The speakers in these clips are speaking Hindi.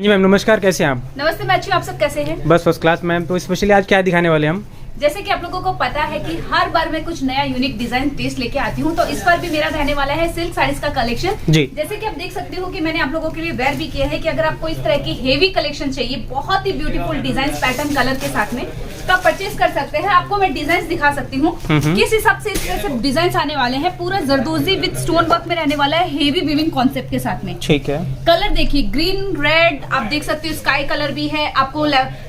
जी मैम नमस्कार, कैसे हैं आप? नमस्ते, मैं अच्छी हूँ। आप सब कैसे हैं? बस फर्स्ट क्लास मैम। तो स्पेशली आज क्या दिखाने वाले हम? जैसे कि आप लोगों को पता है कि हर बार मैं कुछ नया यूनिक डिजाइन टेस्ट लेके आती हूँ, तो इस बार भी मेरा रहने वाला है सिल्क साड़ीज का कलेक्शन। जी। जैसे कि आप देख सकते हो कि मैंने आप लोगों के लिए वेयर भी किया है कि अगर आपको इस तरह की हेवी कलेक्शन चाहिए, बहुत ही ब्यूटीफुल डिजाइन पैटर्न कलर के साथ में, तो आप परचेज कर सकते हैं। आपको मैं डिजाइन दिखा सकती हूँ किस हिसाब से इस तरह से डिजाइन आने वाले हैं। पूरा जरदोजी विद स्टोन वर्क में रहने वाला है, हेवी वीविंग कॉन्सेप्ट के साथ में। ठीक है। कलर देखिए, ग्रीन रेड आप देख सकते हो, स्काई कलर भी है, आपको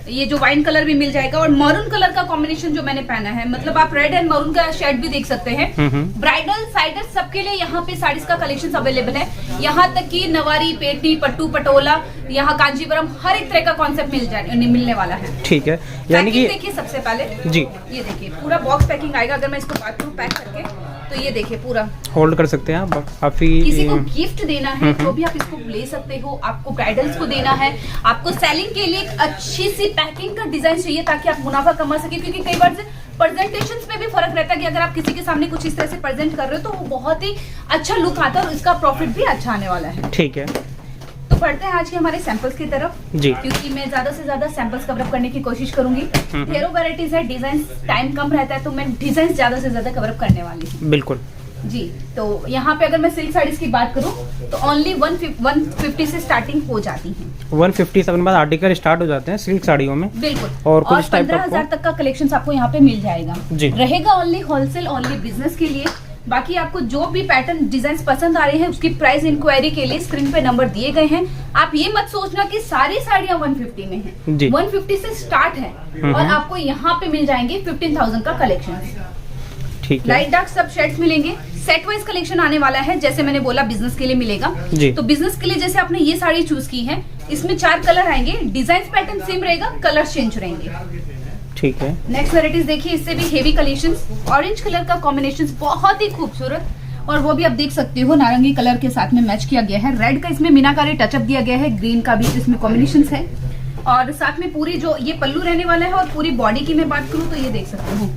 ये जो वाइन कलर भी मिल जाएगा, और मरून कलर का कॉम्बिनेशन जो मैंने पहना है, मतलब आप रेड एंड मरून का शेड भी देख सकते हैं। ब्राइडल साइडर सबके लिए यहाँ पे साड़ीज का कलेक्शन अवेलेबल है। यहाँ तक कि नवारी, पेटी, पट्टू, पटोला, यहाँ कांजीवरम, हर एक तरह का कॉन्सेप्ट मिलने वाला है। ठीक है, यानी कि देखिए सबसे पहले जी ये देखिए पूरा बॉक्स पैकिंग आएगा। अगर मैं इसको बात करूँ पैक करके, तो ये देखिए पूरा होल्ड कर सकते हैं आप। काफी किसी को गिफ्ट देना है तो भी आप इसको ले सकते हो। आपको ब्राइडल्स को देना है, आपको सेलिंग के लिए एक अच्छी सी पैकिंग का डिजाइन चाहिए ताकि आप मुनाफा कमा सके, क्योंकि कई बार से प्रेजेंटेशंस में भी फर्क रहता है कि अगर आप किसी के सामने कुछ इस तरह से प्रेजेंट कर रहे हो तो वो बहुत ही अच्छा लुक आता है और इसका प्रॉफिट भी अच्छा आने वाला है। ठीक है, तो बढ़ते हैं आज के हमारे सैंपल्स की तरफ जी, क्योंकि मैं ज्यादा से ज्यादा सैंपल्स कवर अप करने की कोशिश करूंगी। ढेरों वैरायटीज है, डिजाइन टाइम कम रहता है, तो मैं डिजाइन ज्यादा से ज्यादा कवर अप करने वाली हूँ। बिल्कुल जी। तो यहाँ पे अगर मैं सिल्क साड़ीज की बात करूँ तो ओनली 150 से स्टार्टिंग हो जाती है। 150 से बाद आर्टिकल स्टार्ट हो जाते हैं सिल्क साड़ियों में। बिल्कुल। और कुछ 15,000 तक का कलेक्शन आपको यहाँ पे मिल जाएगा। जी। रहेगा ओनली होलसेल, ओनली बिजनेस के लिए। बाकी आपको जो भी पैटर्न डिजाइन पसंद आ रहे हैं उसकी प्राइस इंक्वायरी के लिए स्क्रीन पे नंबर दिए गए हैं। आप ये मत सोचना कि सारी साड़ियाँ 150 में हैं। जी। 150 से स्टार्ट है और आपको यहाँ पे मिल जाएंगे 15,000 का कलेक्शन। ठीक है। लाइट डार्क सब शेड्स मिलेंगे। सेट वाइज कलेक्शन आने वाला है, जैसे मैंने बोला बिजनेस के लिए मिलेगा। जी। तो बिजनेस के लिए जैसे आपने ये साड़ी चूज की है, इसमें 4 कलर आएंगे, डिजाइन पैटर्न सेम रहेगा, कलर चेंज रहेंगे। ठीक है। नेक्स्ट वेराइटीज देखिए, इससे भी हेवी कलेक्शन। ऑरेंज कलर का कॉम्बिनेशन बहुत ही खूबसूरत, और वो भी आप देख सकते हो नारंगी कलर के साथ में मैच किया गया है। रेड का इसमें मीनाकारी टचअप दिया गया है, ग्रीन का भी इसमें कॉम्बिनेशन है, और साथ में पूरी जो ये पल्लू रहने वाला है। और पूरी बॉडी की मैं बात करूँ तो ये देख सकते हो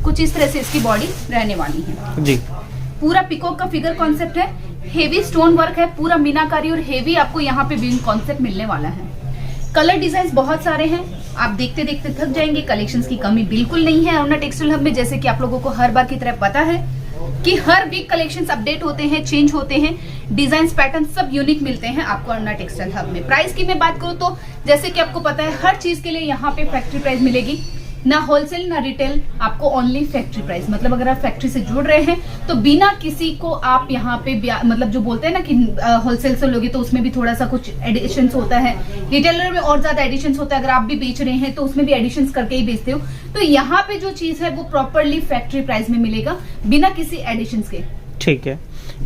कुछ इस तरह से इसकी बॉडी रहने वाली है। जी। पूरा पिकॉक का फिगर कॉन्सेप्ट है, हेवी स्टोन वर्क है, पूरा मीनाकारी और हेवी आपको यहाँ पे विंग कॉन्सेप्ट मिलने वाला है। कलर डिजाइन बहुत सारे हैं, आप देखते देखते थक जाएंगे। कलेक्शंस की कमी बिल्कुल नहीं है अरुणा टेक्सटाइल हब में। जैसे कि आप लोगों को हर बार की तरह पता है कि हर वीक कलेक्शंस अपडेट होते हैं, चेंज होते हैं, डिजाइन पैटर्न सब यूनिक मिलते हैं आपको अरुणा टेक्सटाइल हब में। प्राइस की मैं बात करूँ तो जैसे कि आपको पता है हर चीज के लिए यहाँ पे फैक्ट्री प्राइस मिलेगी, ना होलसेल ना रिटेल, आपको ओनली फैक्ट्री प्राइस। मतलब अगर आप फैक्ट्री से जुड़ रहे हैं तो बिना किसी को आप यहाँ पे मतलब जो बोलते हैं ना कि होलसेल से लोगे तो उसमें भी थोड़ा सा कुछ एडिशंस होता है, रिटेलर में और ज्यादा एडिशंस होता है। अगर आप भी बेच रहे हैं तो उसमें भी एडिशंस करके ही बेचते हो। तो यहाँ पे जो चीज है वो प्रॉपरली फैक्ट्री प्राइस में मिलेगा, बिना किसी एडिशंस के। ठीक है,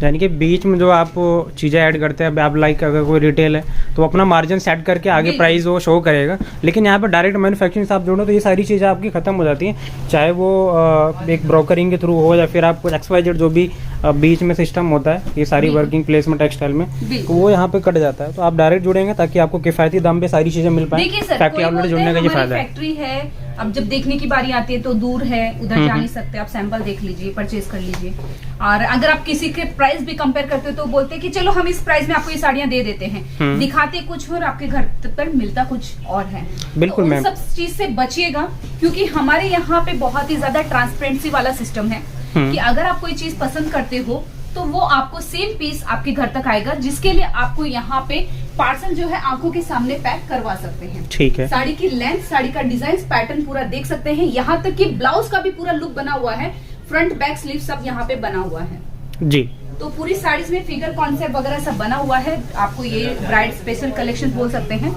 यानी कि बीच में जो आप चीज़ें ऐड करते हैं, आप लाइक अगर कोई रिटेल है तो अपना मार्जिन सेट करके आगे प्राइस वो शो करेगा। लेकिन यहाँ पर डायरेक्ट मैन्युफैक्चरिंग से आप जोड़ो तो ये सारी चीज़ें आपकी खत्म हो जाती हैं, चाहे वो एक ब्रोकरिंग के थ्रू हो या फिर आपको XYZ जो भी बीच में सिस्टम होता है, ये सारी वर्किंग प्लेसमेंट टेक्सटाइल में, तो वो यहाँ पे कट जाता है। तो आप डायरेक्ट जुड़ेंगे ताकि आपको किफायती दाम पे सारी चीज़ें मिल पाए। फैक्ट्री आउटलेट जुड़ने का ये फायदा है। फैक्ट्री है, अब जब देखने की बारी आती है तो दूर है, उधर जा नहीं सकते, आप सैंपल देख लीजिए, परचेज कर लीजिए। और अगर आप किसी के प्राइस भी कंपेयर करते हो तो बोलते हैं कि चलो हम इस प्राइस में आपको ये साड़ियां दे देते हैं, दिखाते कुछ और आपके घर पर मिलता कुछ और है। बिल्कुल मैम, सब चीज से बचिएगा क्योंकि हमारे यहाँ पे बहुत ही ज्यादा ट्रांसपेरेंसी वाला सिस्टम है कि अगर आप कोई चीज पसंद करते हो तो वो आपको सेम पीस आपके घर तक आएगा, जिसके लिए आपको यहाँ पे पार्सल जो है आंखों के सामने पैक करवा सकते हैं। ठीक है। साड़ी की लेंथ, साड़ी का डिजाइन पैटर्न पूरा देख सकते हैं, यहाँ तक कि ब्लाउज का भी पूरा लुक बना हुआ है, फ्रंट बैक स्लीव सब यहाँ पे बना हुआ है। जी। तो पूरी साड़ीज में फिगर कॉन्सेप्ट वगैरह सब बना हुआ है, आपको ये ब्राइड स्पेशल कलेक्शन बोल सकते हैं।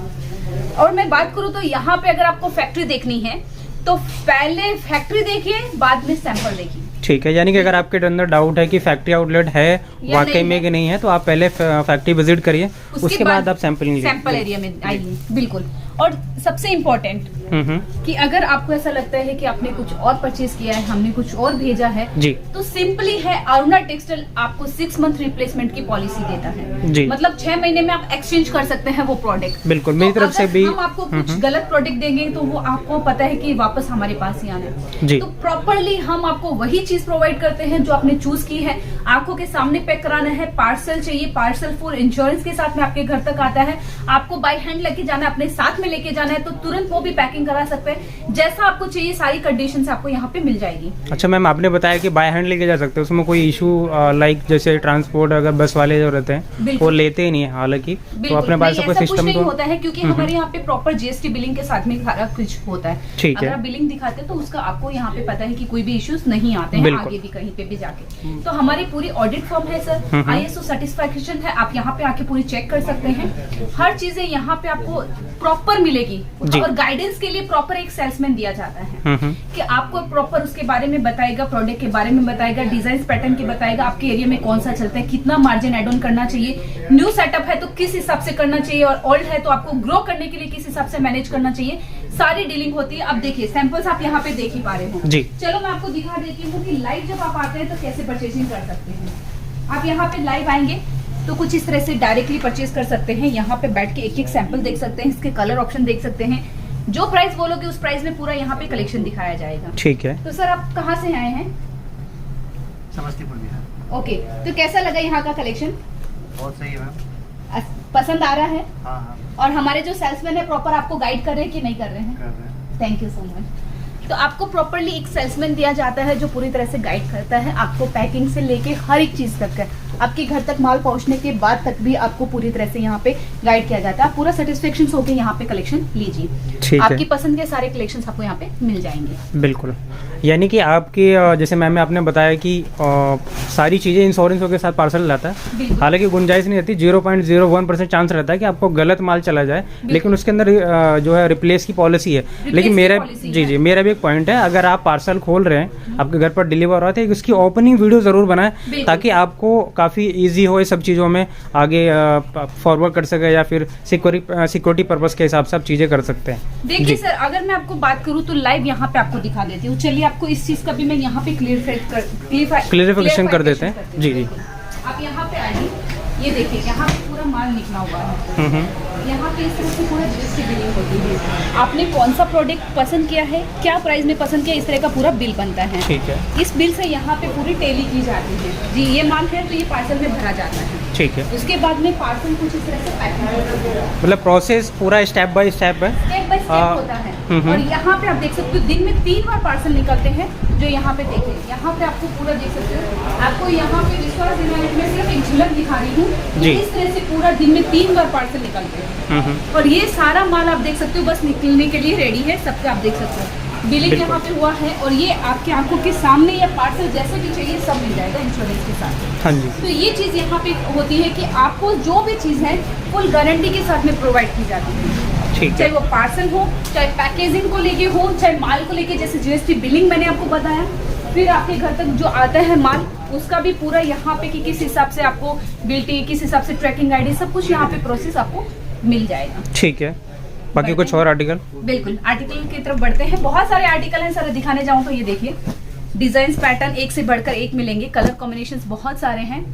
और मैं बात करूँ तो यहाँ पे अगर आपको फैक्ट्री देखनी है तो पहले फैक्ट्री देखिए, बाद में सैंपल देखिए। ठीक है, यानी कि अगर आपके अंदर डाउट है कि फैक्ट्री आउटलेट है वाकई में कि नहीं है, तो आप पहले फैक्ट्री विजिट करिए, उसके बाद आप सैंपल एरिया में आइए। बिल्कुल। और सबसे इम्पोर्टेंट कि अगर आपको ऐसा लगता है कि आपने कुछ और परचेज किया है, हमने कुछ और भेजा है जी, तो सिंपली है अरुणा टेक्सटाइल आपको 6 मंथ रिप्लेसमेंट की पॉलिसी देता है जी। मतलब 6 महीने में आप एक्सचेंज कर सकते हैं वो प्रोडक्ट। बिल्कुल, मेरी तरफ से भी हम आपको कुछ गलत प्रोडक्ट देंगे तो वो आपको पता है कि वापस हमारे पास ही आना है जी। तो प्रॉपरली हम आपको वही चीज प्रोवाइड करते हैं जो आपने चूज की है, आंखों के सामने पैक कराना है, पार्सल चाहिए, पार्सल फुल इंश्योरेंस के साथ में आपके घर तक आता है, आपको बाय हैंड लेके जाना है, अपने साथ में लेके जाना है तो तुरंत वो भी पैकिंग करा सकते हैं, जैसा आपको चाहिए सारी कंडीशन आपको यहाँ पे मिल जाएगी। अच्छा मैम, आपने बताया कि बाय हैंड लेके जा सकते हैं, उसमें कोई इशू लाइक जैसे ट्रांसपोर्ट अगर बस वाले जो रहते हैं वो लेते ही नहीं है हालांकि, तो अपने पास कोई सिस्टम नहीं तो होता है क्योंकि हमारे यहाँ पे प्रॉपर जीएसटी बिलिंग के साथ में सारा कुछ होता है। ठीक है। अगर आप बिलिंग दिखाते हैं तो उसका आपको यहाँ पे पता है कि कोई भी इश्यूज नहीं आते हैं आगे भी कहीं पे भी जाके। तो हमारी पूरी ऑडिट फॉर्म है सर, ISO सर्टिफिकेशन है, आप यहाँ पे आके पूरी चेक कर सकते हैं, हर चीजें यहाँ पे आपको प्रॉपर मिलेगी और गाइडेंस के लिए प्रॉपर एक सेल्समैन दिया जाता है कि आपको प्रॉपर उसके बारे में बताएगा, प्रोडक्ट के बारे में बताएगा, डिजाइन पैटर्न के बताएगा, आपके एरिया में कौन सा चलता है, कितना मार्जिन एड ऑन करना चाहिए, न्यू सेटअप है तो किस हिसाब से करना चाहिए और ओल्ड है तो आपको ग्रो करने के लिए किस हिसाब से मैनेज करना चाहिए, सारी डीलिंग होती है। अब देखिए सैंपल्स आप यहाँ पे देख ही पा रहे हो जी। चलो मैं आपको दिखा देती हूँ कि लाइव जब आप आते हैं तो कैसे परचेजिंग कर सकते हैं। आप यहाँ पे लाइव आएंगे तो कुछ इस तरह से डायरेक्टली परचेज कर सकते हैं, यहाँ पे बैठ के एक एक सैंपल देख सकते हैं, इसके कलर ऑप्शन देख सकते हैं, जो प्राइस बोलोगे उस प्राइस में पूरा यहाँ पे कलेक्शन दिखाया जाएगा। ठीक है। तो सर आप कहाँ से आए हैं? समस्तीपुर बिहार। ओके, तो कैसा लगा यहाँ का कलेक्शन? बहुत सही है मैम। पसंद आ रहा है? हाँ हाँ और हमारे जो सेल्समैन है प्रॉपर आपको गाइड कर रहे हैं कि नहीं कर रहे हैं? कर रहे हैं। Thank you so much. तो आपको प्रॉपरली एक सेल्समैन दिया जाता है जो पूरी तरह से गाइड करता है आपको, पैकिंग से लेके हर एक चीज तक है, आपके घर तक माल पहुंचने के बाद तक भी आपको पूरी तरह से यहाँ पे गाइड किया जाता है। आप पूरा सेटिस्फेक्शन होके यहाँ पे कलेक्शन लीजिए, आपकी पसंद के सारे कलेक्शन आपको यहाँ पे मिल जाएंगे। बिल्कुल, यानी कि आपके जैसे मैम आपने बताया कि सारी चीज़ें इंश्योरेंसों के साथ पार्सल जाता है, हालांकि गुंजाइश नहीं रहती, 0.01% चांस रहता है कि आपको गलत माल चला जाए, लेकिन उसके अंदर जो है रिप्लेस की पॉलिसी है। लेकिन मेरा जी मेरा भी एक पॉइंट है, अगर आप पार्सल खोल रहे हैं आपके घर पर डिलीवर हो रहा है तो उसकी ओपनिंग वीडियो ज़रूर बनाएं ताकि आपको काफ़ी ईजी हो इस सब चीज़ों में आगे फॉरवर्ड कर सके या फिर सिक्योरिटी पर्पज़ के हिसाब से आप चीज़ें कर सकते हैं। देखिए सर, अगर मैं आपको बात करूँ तो लाइव यहाँ पे आपको दिखा देती हूँ, चलिए आपको इस चीज का भी मैं यहाँ पे क्लियरिफिकेशन कर देते हैं। जी जी, आप यहाँ पे आइए, ये देखिए यहाँ पे पूरा माल निकला हुआ है, यहाँ पे इस तरह से पूरा जीएसटी बिलिंग होती है, आपने कौन सा प्रोडक्ट पसंद किया है, क्या प्राइस में पसंद किया, इस तरह का पूरा बिल बनता है। ठीक है। इस बिल से यहाँ पे पूरी टैली की जाती है जी, ये माल है तो ये पार्सल में भरा जाता है। ठीक है। उसके बाद में पार्सल कुछ इस तरह से पैकिंग होता है, मतलब प्रोसेस पूरा स्टेप बाय स्टेप है, स्टेप बाय स्टेप होता है। और यहाँ पे आप देख सकते हो दिन में 3 बार पार्सल निकलते हैं, जो यहाँ पे देखें, यहाँ पे आपको पूरा देख सकते हो, आपको यहाँ पे विश्वास दिलाने में सिर्फ एक झलक दिखा रही हूँ, इस तरह से पूरा दिन में 3 बार पार्सल निकलते हैं। और ये सारा माल आप देख सकते हो बस निकलने के लिए रेडी है, सबका आप देख सकते हो, बिलिंग यहाँ पे हुआ है और ये आपकी आंखों के सामने या पार्सल जैसे भी चाहिए सब मिल जाएगा इंश्योरेंस के साथ। हाँ जी। तो ये चीज यहाँ पे होती है कि आपको जो भी चीज है फुल गारंटी के साथ में प्रोवाइड की जाती है, चाहे वो पार्सल हो, चाहे पैकेजिंग को लेके हो, चाहे माल को लेके, जैसे जीएसटी बिलिंग मैंने आपको बताया, फिर आपके घर तक जो आता है माल उसका भी पूरा यहाँ पे कि किस हिसाब से आपको बिल्टी, किस हिसाब से ट्रैकिंग आईडी, सब कुछ यहाँ पे प्रोसेस आपको मिल जाएगा। ठीक है। बाकी कुछ और आर्टिकल? बिल्कुल, आर्टिकल की तरफ बढ़ते हैं। बहुत सारे आर्टिकल हैं सर, दिखाने जाऊँ तो ये देखिए डिजाइन पैटर्न एक से बढ़कर एक मिलेंगे, कलर कॉम्बिनेशन बहुत सारे हैं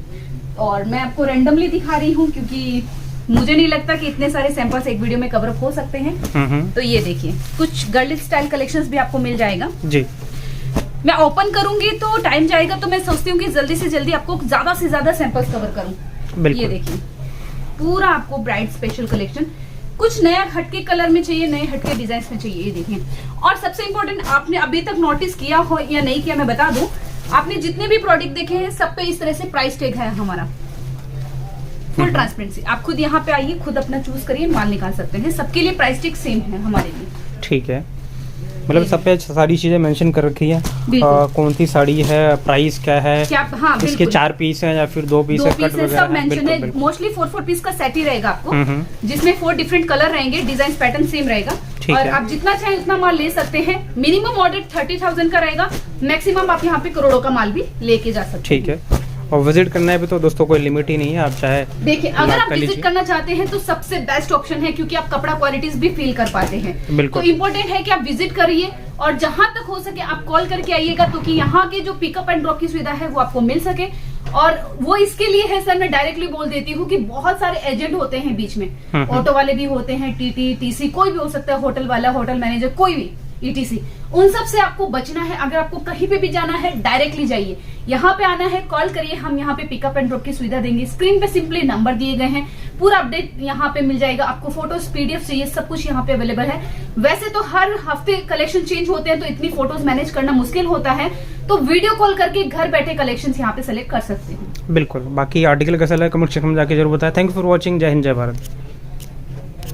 और मैं आपको रेंडमली दिखा रही हूँ क्योंकि मुझे नहीं लगता कि इतने सारे सैंपल्स एक वीडियो में कवर अप हो सकते हैं। तो ये देखिए कुछ गर्ल स्टाइल कलेक्शंस भी आपको मिल जाएगा जी। मैं ओपन करूंगी तो टाइम जाएगा, तो मैं सोचती हूँ कि जल्दी से जल्दी आपको ज्यादा से ज्यादा सैंपल्स कवर करूं। ये देखिए पूरा आपको ब्राइड स्पेशल कलेक्शन, कुछ नया हटके कलर में चाहिए, नए हटके डिजाइन में चाहिए, ये देखिए। और सबसे इम्पोर्टेंट, आपने अभी तक नोटिस किया हो या नहीं किया मैं बता दूं, आपने जितने भी प्रोडक्ट देखे हैं सब पे इस तरह से प्राइस टैग है हमारा, फुल ट्रांसपेरेंसी। आप खुद यहाँ पे आइए, खुद अपना चूज करिए, माल निकाल सकते हैं, सबके लिए प्राइस टैग सेम है हमारे लिए। ठीक है, मतलब सब पे सारी चीजें मेंशन कर रखी है, कौन सी साड़ी है, प्राइस क्या है, हाँ, इसके 4 पीस हैं या फिर 2 पीस है, कट वगैरह सब मेंशन है। मोस्टली 4 पीस का सेट ही रहेगा आपको, जिसमें 4 डिफरेंट कलर रहेंगे, डिजाइन पैटर्न सेम रहेगा और आप जितना चाहे उतना माल ले सकते हैं। मिनिमम ऑर्डर 30,000 का रहेगा, मैक्सिमम आप यहाँ पे करोड़ों का माल भी लेके जा सकते हैं। ठीक है। और विजिट करना है भी तो दोस्तों कोई लिमिट ही नहीं है, आप चाहे देखिए अगर बात आप कर विजिट लीजिए। करना चाहते हैं तो सबसे बेस्ट ऑप्शन है, क्योंकि आप कपड़ा क्वालिटीज भी फील कर पाते हैं। बिल्कुल। तो इम्पोर्टेंट है कि आप विजिट करिए और जहां तक हो सके आप कॉल करके आइएगा, तो कि यहाँ के जो पिकअप एंड ड्रॉप की सुविधा है वो आपको मिल सके। और वो इसके लिए है सर, मैं डायरेक्टली बोल देती हूँ कि बहुत सारे एजेंट होते हैं बीच में, ऑटो वाले भी होते हैं, टीटी टीसी कोई भी हो सकता है, होटल वाला, होटल मैनेजर, कोई भी ETC, उन सब से आपको बचना है। अगर आपको कहीं पे भी जाना है डायरेक्टली जाइए, यहाँ पे आना है कॉल करिए, हम यहाँ पे पिकअप एंड ड्रॉप की सुविधा देंगे। स्क्रीन पे सिंपली नंबर दिए गए हैं, पूरा अपडेट यहाँ पे मिल जाएगा आपको। फोटोज PDF चाहिए, सब कुछ यहाँ पे अवेलेबल है। वैसे तो हर हफ्ते कलेक्शन चेंज होते हैं तो इतनी फोटोज मैनेज करना मुश्किल होता है, तो वीडियो कॉल करके घर बैठे कलेक्शन यहाँ पे सेलेक्ट कर सकते हैं। बिल्कुल। बाकी आर्टिकल कैसा लगा कमेंट सेक्शन में जाके जरूर बताएं। Thank you for watching. जय हिंद, जय भारत।